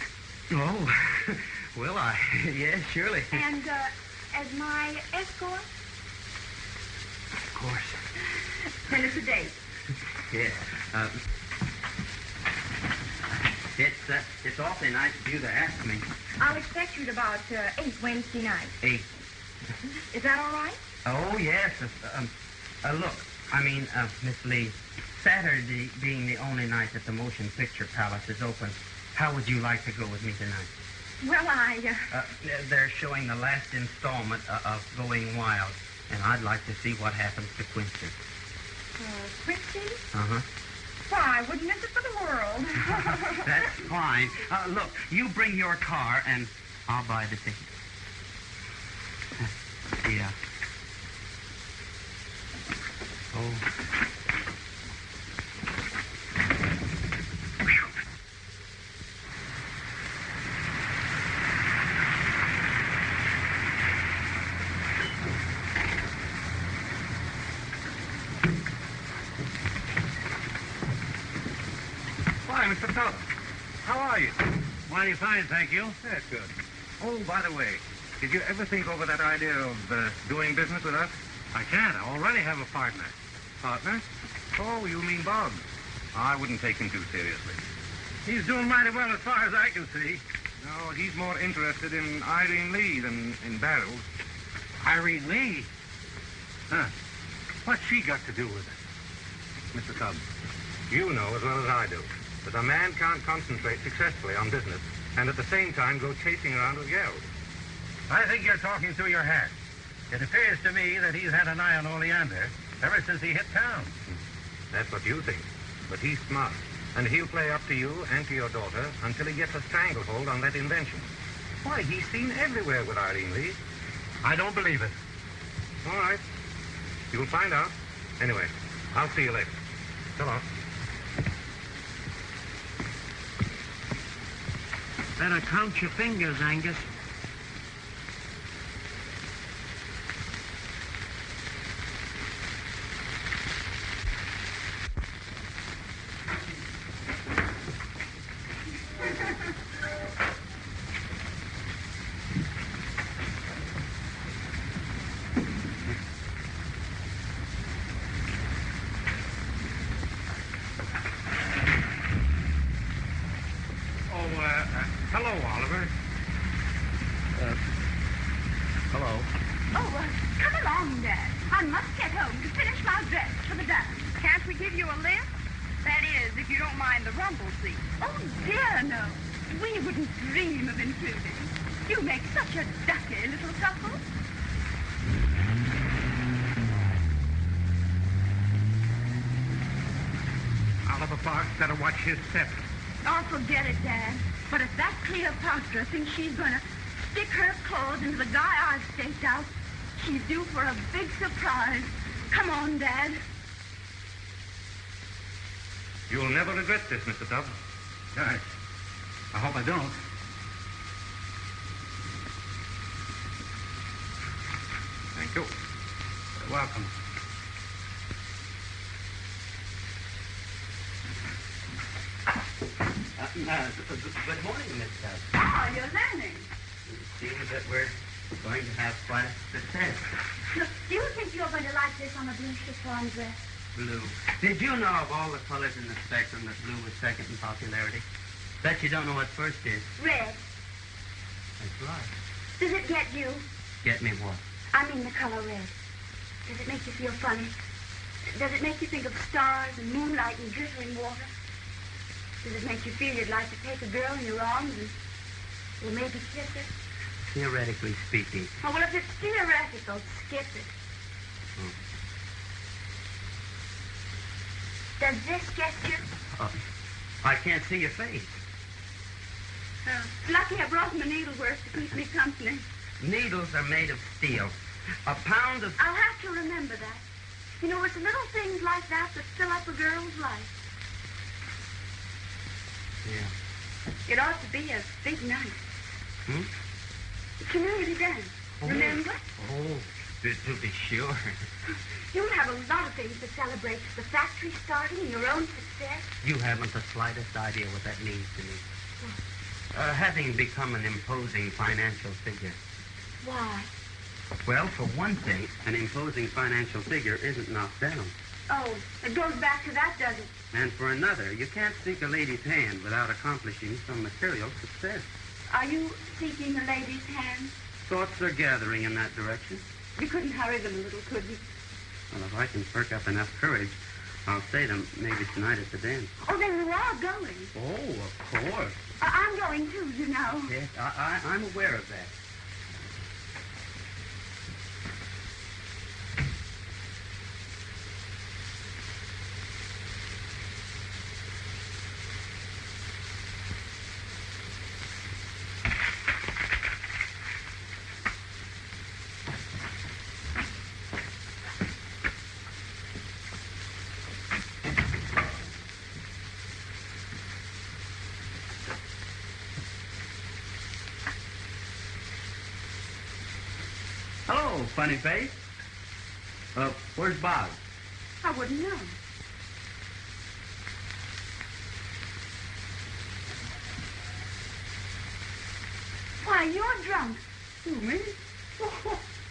Oh, will I? Yes, surely. And as my escort? Of course. Then it's a date. Yes. It's awfully nice of you to ask me. I'll expect you at about 8 Wednesday night. 8. Is that all right? Oh, yes. Look, Miss Lee, Saturday being the only night that the Motion Picture Palace is open, how would you like to go with me tonight? Well, They're showing the last installment of Going Wiles, and I'd like to see what happens to Quincy. Quincy? Uh-huh. Why, I wouldn't miss it for the world. That's fine. Look, you bring your car, and I'll buy the ticket. Yeah. Oh. Why, Mr. Tubbs, how are you? Mighty fine, thank you. That's good. Oh, by the way, did you ever think over that idea of doing business with us? I can't. I already have a partner. Partner? Oh, you mean Boggs. I wouldn't take him too seriously. He's doing mighty well as far as I can see. No, he's more interested in Irene Lee than in barrels. Irene Lee? Huh. What's she got to do with it? Mr. Tubbs, you know as well as I do that a man can't concentrate successfully on business and at the same time go chasing around with girls. I think you're talking through your hat. It appears to me that he's had an eye on Oleander ever since he hit town. That's what you think. But he's smart, and he'll play up to you and to your daughter until he gets a stranglehold on that invention. Why, he's seen everywhere with Irene Lee. I don't believe it. All right. You'll find out. Anyway, I'll see you later. So long. Better count your fingers, Angus. Hello, Oliver. Hello. Oh, come along, Dad. I must get home to finish my dress for the dance. Can't we give you a lift? That is, if you don't mind the rumble seat. Oh, dear, no. We wouldn't dream of intruding. You make such a ducky little couple. Oliver Boggs better watch his step. Oh, forget it, Dad. But if that Cleopatra thinks she's going to stick her claws into the guy I've staked out, she's due for a big surprise. Come on, Dad. You'll never regret this, Mr. Tubbs. I hope I don't. Thank you. You're welcome. Good morning, Miss Tubbs. Oh, you're learning. Seems that we're Going to have quite a success. Look, do you think you're going to like this on a blue chiffon dress? Blue. Did you know of all the colors in the spectrum that blue was second in popularity? Bet you don't know what first is. Red. That's right. Does it get you? Get me what? I mean the color red. Does it make you feel funny? Does it make you think of stars and moonlight and glittering water? Does it make you feel you'd like to take a girl in your arms and, well, maybe kiss her? Theoretically speaking. Oh, well, if it's theoretical, skip it. Oh. Does this get you? I can't see your face. It's lucky I brought my needlework to keep me company. Needles are made of steel. A pound of... I'll have to remember that. You know, it's the little things like that that fill up a girl's life. Yeah. It ought to be a big night. Hmm? Community dance. Oh. Remember? Oh, to be sure. You'll have a lot of things to celebrate. The factory starting and your own success. You haven't the slightest idea what that means to me. Having become an imposing financial figure. Why? Well, for one thing, an imposing financial figure isn't knocked down. Oh, it goes back to that, does it? And for another, you can't seek a lady's hand without accomplishing some material success. Are you seeking a lady's hand? Thoughts are gathering in that direction. You couldn't hurry them a little, could you? Well, if I can perk up enough courage, I'll say them maybe tonight at the dance. Oh, then you are going. Oh, of course. I'm going too, you know. Yes, I'm aware of that. Hello, funny face. Where's Boggs? I wouldn't know. Why, you're drunk. Who, me?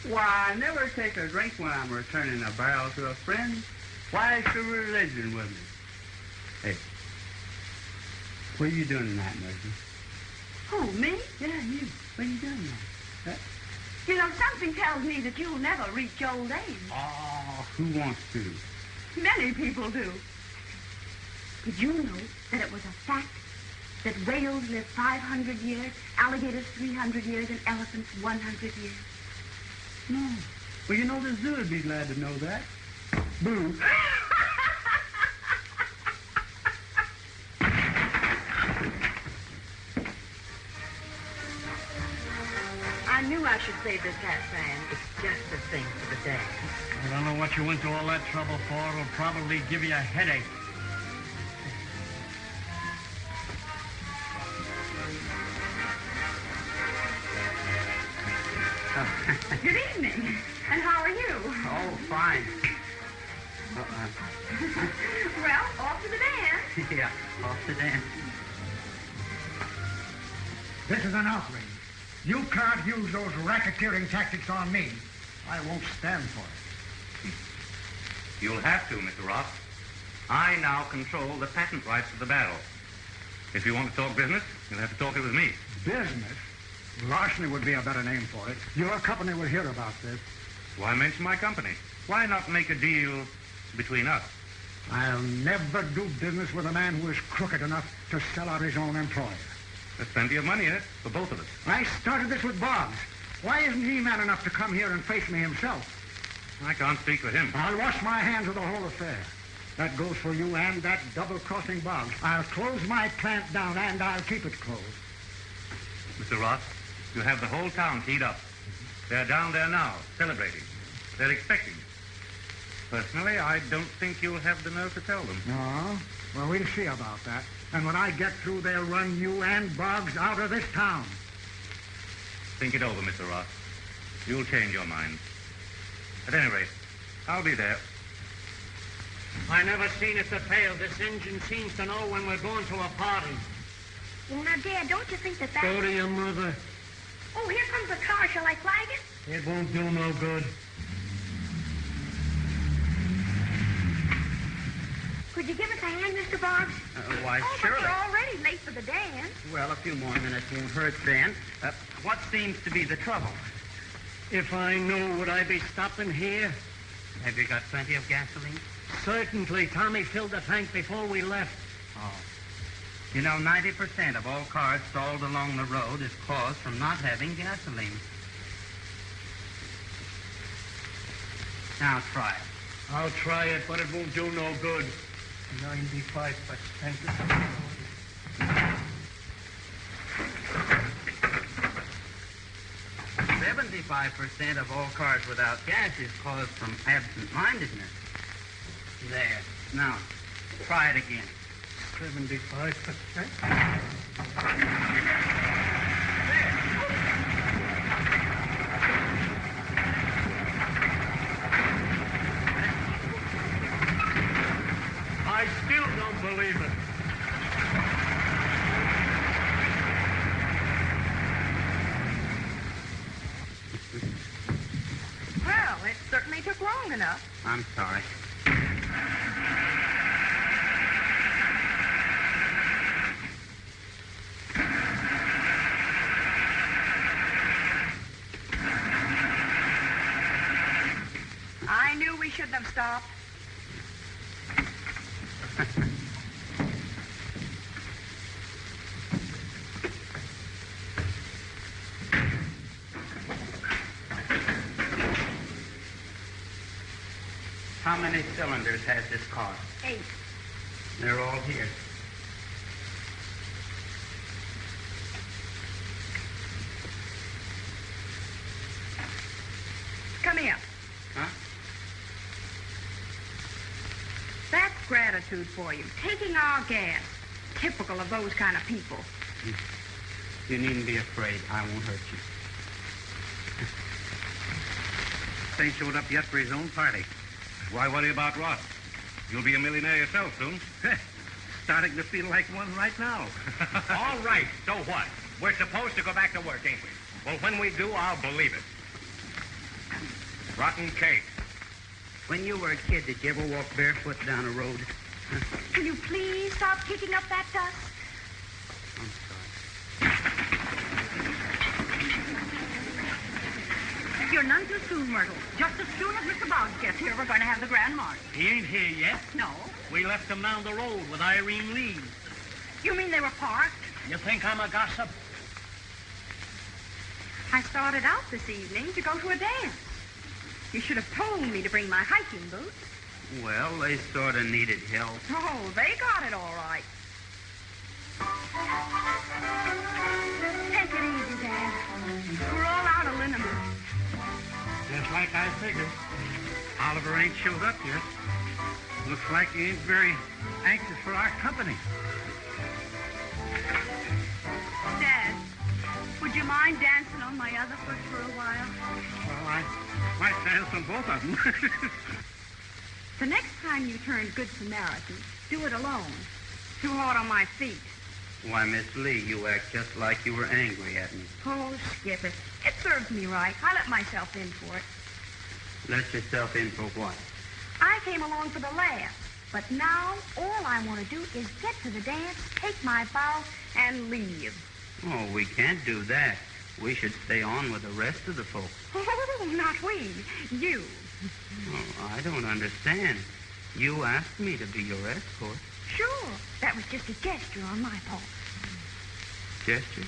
Why, I never take a drink when I'm returning a barrel to a friend. Why, it's a religion with me. Hey, what are you doing tonight, Mercy? Who, me? Yeah, you. What are you doing tonight? You know, something tells me that you'll never reach old age. Oh, who wants to? Many people do. Did you know that it was a fact that whales live 500 years, alligators 300 years, and elephants 100 years? No. Well, you know, the zoo would be glad to know that. Boo. I knew I should save this hat, Sam. It's just the thing for the day. I don't know what you went to all that trouble for. It'll probably give you a headache. Good evening. And how are you? Oh, fine. Well, off to the dance. Yeah, off the dance. This is an outrage. You can't use those racketeering tactics on me. I won't stand for it. You'll have to, Mr. Ross. I now control the patent rights of the barrel. If you want to talk business, you'll have to talk it with me. Business? Larceny would be a better name for it. Your company will hear about this. Why mention my company? Why not make a deal between us? I'll never do business with a man who is crooked enough to sell out his own employer. There's plenty of money in it for both of us. I started this with Boggs. Why isn't he man enough to come here and face me himself? I can't speak for him. I'll wash my hands of the whole affair. That goes for you and that double-crossing Boggs. I'll close my plant down, and I'll keep it closed. Mr. Ross, you have the whole town keyed up. They're down there now, celebrating. They're expecting you. Personally, I don't think you'll have the nerve to tell them. No? Well, we'll see about that. And when I get through, they'll run you and Boggs out of this town. Think it over, Mr. Ross. You'll change your mind. At any rate, I'll be there. I never seen it to fail. This engine seems to know when we're going to a party. Well, now, Dad, don't you think that... Go to your mother. Oh, here comes the car. Shall I flag it? It won't do no good. Could you give us a hand, Mr. Boggs? Why, Oh, surely. but you're already late for the dance. Well, a few more minutes won't hurt, Ben. What seems to be the trouble? If I knew, would I be stopping here? Have you got plenty of gasoline? Certainly. Tommy filled the tank before we left. Oh. You know, 90% of all cars stalled along the road is caused from not having gasoline. Now try it. I'll try it, but it won't do no good. 95%. 75% of all cars without gas is caused from absent-mindedness. There. Now, try it again. 75%. I still don't believe it. Well, it certainly took long enough. I'm sorry. I knew we shouldn't have stopped. How many cylinders has this car? 8. They're all here. Come here. Huh? That's gratitude for you. Taking our gas. Typical of those kind of people. You needn't be afraid. I won't hurt you. Ain't showed up yet for his own party. Why worry about Ross? You'll be a millionaire yourself soon. Starting to feel like one right now. All right, so what? We're supposed to go back to work, ain't we? Well, when we do, I'll believe it. Rotten cake. When you were a kid, did you ever walk barefoot down a road? Will you please stop kicking up that dust? I'm sorry. You're none too soon, Myrtle. Just as soon as Mr. Boggs gets here, we're going to have the grand march. He ain't here yet. No. We left him down the road with Irene Lee. You mean they were parked? You think I'm a gossip? I started out this evening to go to a dance. You should have told me to bring my hiking boots. Well, they sort of needed help. Oh, they got it all right. Take it easy, Dad. We're all out of liniment. Just like I figured. Oliver ain't showed up yet. Looks like he ain't very anxious for our company. Dad, would you mind dancing on my other foot for a while? Well, I might dance on both of them. The next time you turn Good Samaritan, do it alone. Too hard on my feet. Why, Miss Lee, you act just like you were angry at me. Oh, skip it. It serves me right. I let myself in for it. Let yourself in for what? I came along for the laugh. But now, all I want to do is get to the dance, take my bow, and leave. Oh, we can't do that. We should stay on with the rest of the folks. Oh, not we. You. Oh, I don't understand. You asked me to be your escort. Sure. That was just a gesture on my part. Gesture?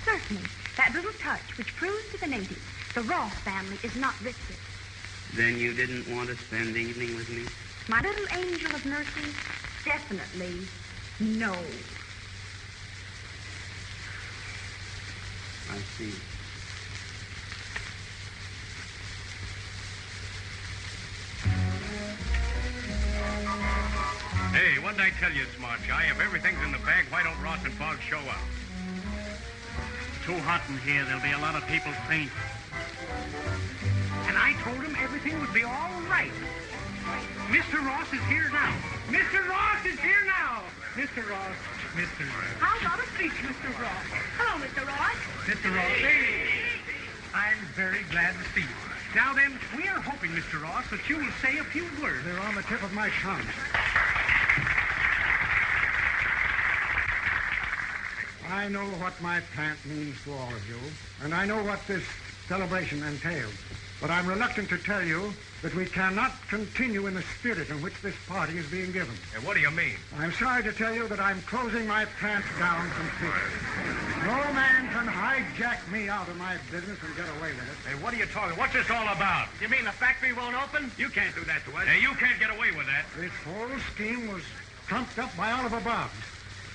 Certainly. That little touch which proves to the natives the Ross family is not Ritzy. Then you didn't want to spend the evening with me? My little angel of mercy, definitely no. I see. Hey, what did I tell you, smart guy? If everything's in the bag, why don't Ross and Boggs show up? Too hot in here. There'll be a lot of people faint. And I told him everything would be all right. Mr. Ross is here now. Mr. Ross is here now. Mr. Ross. Mr. Ross. How about a speech, Mr. Ross? Hello, Mr. Ross. Mr. Ross. Hey. I'm very glad to see you. Now then, we are hoping, Mr. Ross, that you will say a few words. They're on the tip of my tongue. I know what my plant means to all of you, and I know what this celebration entails. But I'm reluctant to tell you that we cannot continue in the spirit in which this party is being given. Hey, what do you mean? I'm sorry to tell you that I'm closing my plant down completely. No man can hijack me out of my business and get away with it. Hey, what are you talking? What's this all about? You mean the factory won't open? You can't do that to us. Hey, you can't get away with that. This whole scheme was trumped up by Oliver Boggs.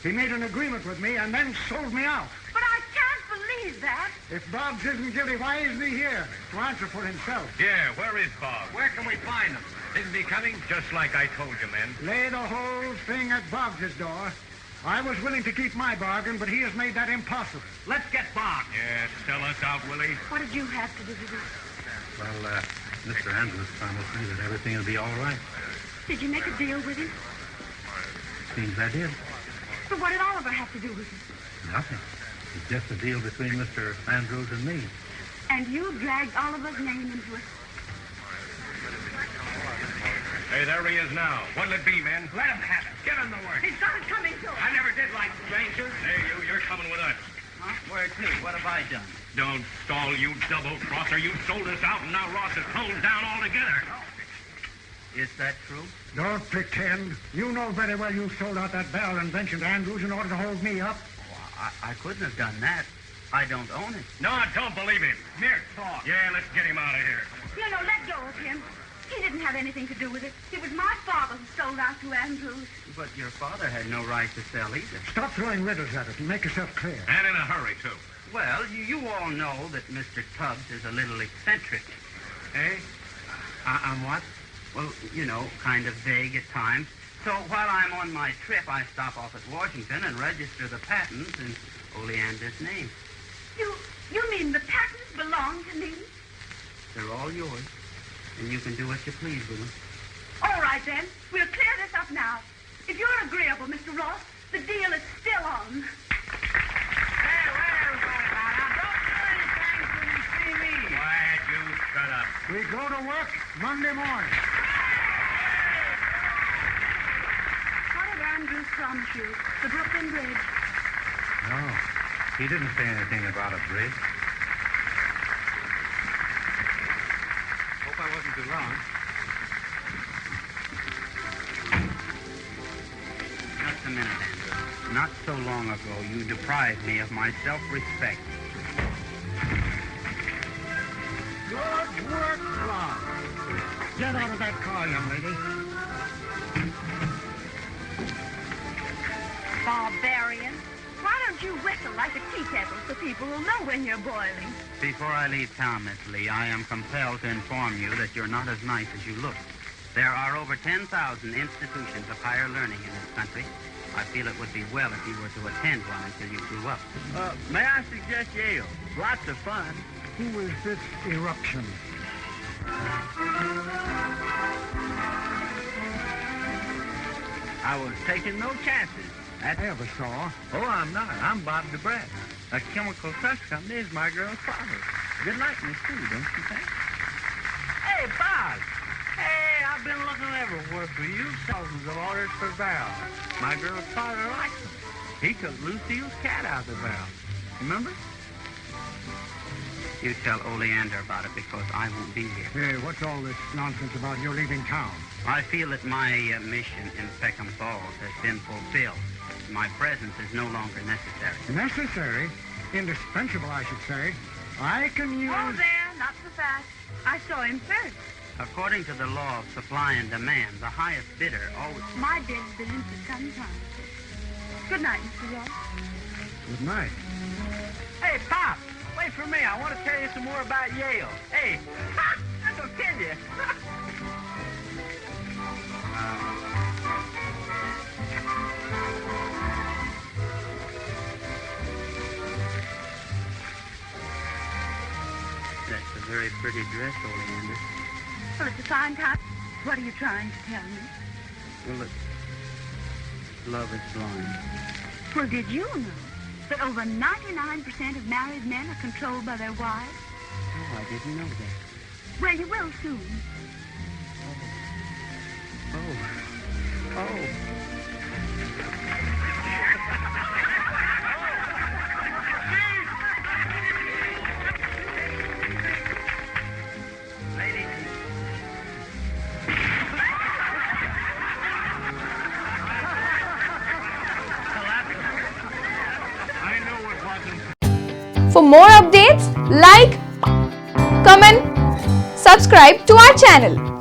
He made an agreement with me and then sold me out. But I can't believe that. If Boggs isn't guilty, why isn't he here to answer for himself? Yeah, where is Bob? Where can we find him? Isn't he coming? Just like I told you, men. Lay the whole thing at Boggs' door. I was willing to keep my bargain, but he has made that impossible. Let's get Boggs. Yeah, sell us out, Willie. What did you have to do with it? Well, Mr. Andrews promised me that everything will be all right. Did you make a deal with him? Seems I did. But what did Oliver have to do with it? Nothing. It's just a deal between Mr. Andrews and me. And you dragged Oliver's name into it. Hey, there he is now. What'll it be, men? Let him have it. Give him the word. He's got it coming to us. I never did like strangers. Hey, you're coming with us. Huh? Where to? What have I done? Don't stall, you double-crosser. You sold us out, and now Ross has closed down altogether. Is that true? Don't pretend. You know very well you sold out that barrel invention to Andrews in order to hold me up. Oh, I couldn't have done that. I don't own it. No, I don't believe him. Mere talk. Yeah, let's get him out of here. No, let go of him. He didn't have anything to do with it. It was my father who sold out to Andrews. But your father had no right to sell either. Stop throwing riddles at it and make yourself clear. And in a hurry, too. Well, you all know that Mr. Tubbs is a little eccentric. Eh? I'm what? Well, you know, kind of vague at times. So while I'm on my trip, I stop off at Washington and register the patents in Oleander's name. You mean the patents belong to me? They're all yours, and you can do what you please with them. All right, then. We'll clear this up now. If you're agreeable, Mr. Ross, the deal is still on. Hey, wait, everybody, now. Don't do anything till you see me. Quiet, you shut up. We go to work Monday morning. What did Andrews promise you? The Brooklyn Bridge. No, he didn't say anything about a bridge. Hope I wasn't too long. Just a minute, Andrew. Not so long ago, you deprived me of my self-respect. Good work, Bob. Get out of that car, young lady. Barbarian. Why don't you whistle like a tea kettle so people will know when you're boiling? Before I leave town, Miss Lee, I am compelled to inform you that you're not as nice as you look. There are over 10,000 institutions of higher learning in this country. I feel it would be well if you were to attend one until you grew up. May I suggest Yale? Lots of fun. Who is this eruption? I was taking no chances. I ever saw. Oh, I'm not. I'm Bob DeBrett. A chemical trust company is my girl's father. Good likeness, too, don't you think? Hey, Bob. Hey, I've been looking everywhere for you. Thousands of orders for barrels. My girl's father likes them. He took Lucille's cat out of the barrel. Remember? You tell Oleander about it because I won't be here. Hey, what's all this nonsense about you leaving town? I feel that my mission in Peckham Falls has been fulfilled. My presence is no longer necessary. Necessary? Indispensable, I should say. I can use... Oh, there, not so fast. I saw him first. According to the law of supply and demand, the highest bidder always... My bid's been in for some time. Good night, Mr. Ross. Good night. Hey, Pop. Wait for me. I want to tell you some more about Yale. Hey, I'm going to kill you. That's a very pretty dress, Oleander. Well, it's a fine time. What are you trying to tell me? Well, look. Love is blind. Well, did you know that over 99% of married men are controlled by their wives? Oh, I didn't know that. Well, you will soon. Oh. For more updates, like, comment, subscribe to our channel.